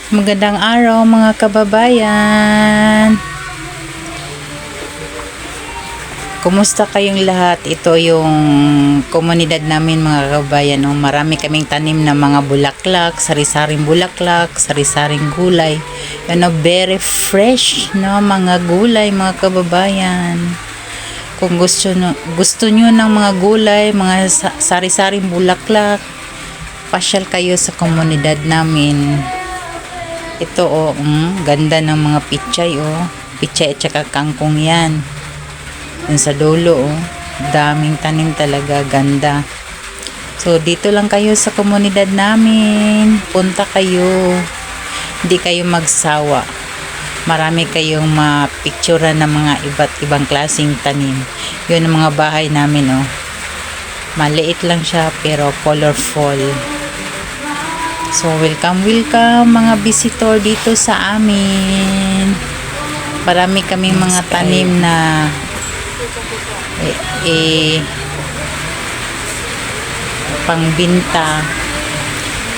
Magandang araw mga kababayan. Kumusta kayong lahat? Ito yung komunidad namin mga kababayan. Marami kaming tanim na mga bulaklak, sari-saring bulaklak, sari-saring gulay. Very fresh no mga gulay mga kababayan. Kung gusto nyo ng mga gulay, mga sari-saring bulaklak, pasyal kayo sa komunidad namin. Ito ganda ng mga pichay pichay at saka kangkong yan. Yun sa dulo daming tanim talaga, ganda. So dito lang kayo sa komunidad namin, punta kayo, hindi kayo magsawa. Marami kayong mapicturean ng mga iba't ibang klaseng tanim. Yun ang mga bahay namin maliit lang siya pero colorful. So welcome mga visitor dito sa amin. Marami kaming mga tanim na pangbinta.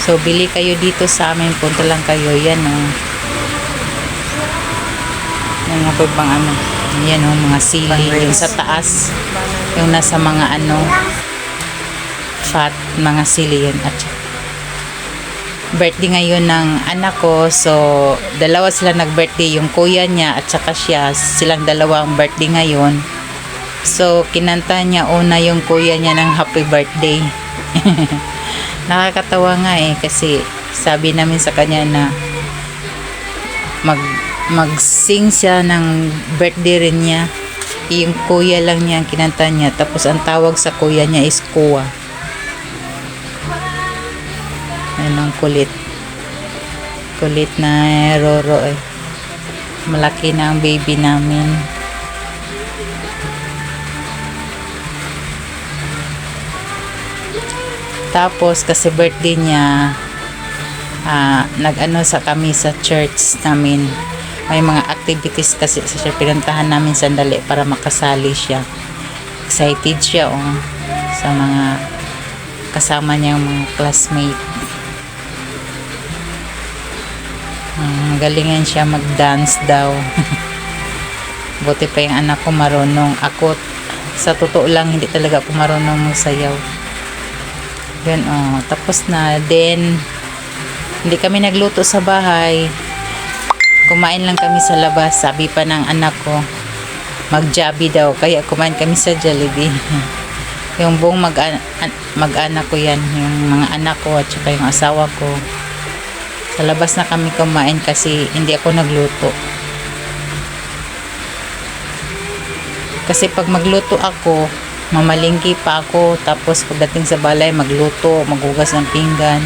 So bili kayo dito sa amin, punta lang kayo. Yan yan ako pang yan mga sili yung sa taas, yung nasa mga fat, mga sili yan. At birthday ngayon ng anak ko, so dalawa sila nag-birthday, yung kuya niya at saka siya, silang dalawa ang birthday ngayon. So kinanta niya una yung kuya niya ng happy birthday. Nakakatawa nga kasi sabi namin sa kanya na mag-sing siya ng birthday rin niya. Yung kuya lang niya ang kinanta niya, tapos ang tawag sa kuya niya is kuwa. Ang kulit na Roro malaki na ang baby namin. Tapos kasi birthday niya, sa kami sa church namin, may mga activities kasi sa church, pinuntahan namin sandali para makasali siya. Excited siya sa mga kasama niyang mga classmate. Galingan siya mag-dance daw. Buti pa yung anak ko marunong. Ako, sa totoo lang, hindi talaga ako marunong magsayaw. Yun, tapos na. Then, hindi kami nagluto sa bahay. Kumain lang kami sa labas. Sabi pa ng anak ko, mag-Jollibee daw. Kaya kumain kami sa Jollibee. Yung buong mag-anak ko yan. Yung mga anak ko at saka yung asawa ko. Sa labas na kami kumain kasi hindi ako nagluto. Kasi pag magluto ako, mamalingki pa ako. Tapos pagdating sa balay, magluto, maghugas ng pinggan.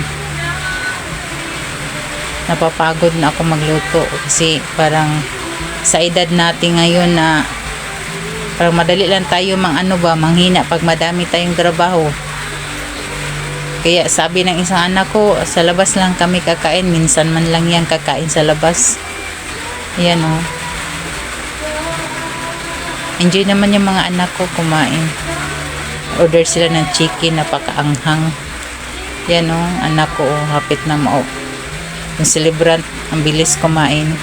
Napapagod na ako magluto. Kasi parang sa edad natin ngayon na parang madali lang tayo manghina pag madami tayong trabaho. Kaya sabi ng isang anak ko, sa labas lang kami kakain. Minsan man lang yan kakain sa labas. Ayan Enjoy naman yung mga anak ko kumain. Order sila ng chicken, napakaanghang. Yan anak ko hapit na yung celebrant, ang bilis kumain.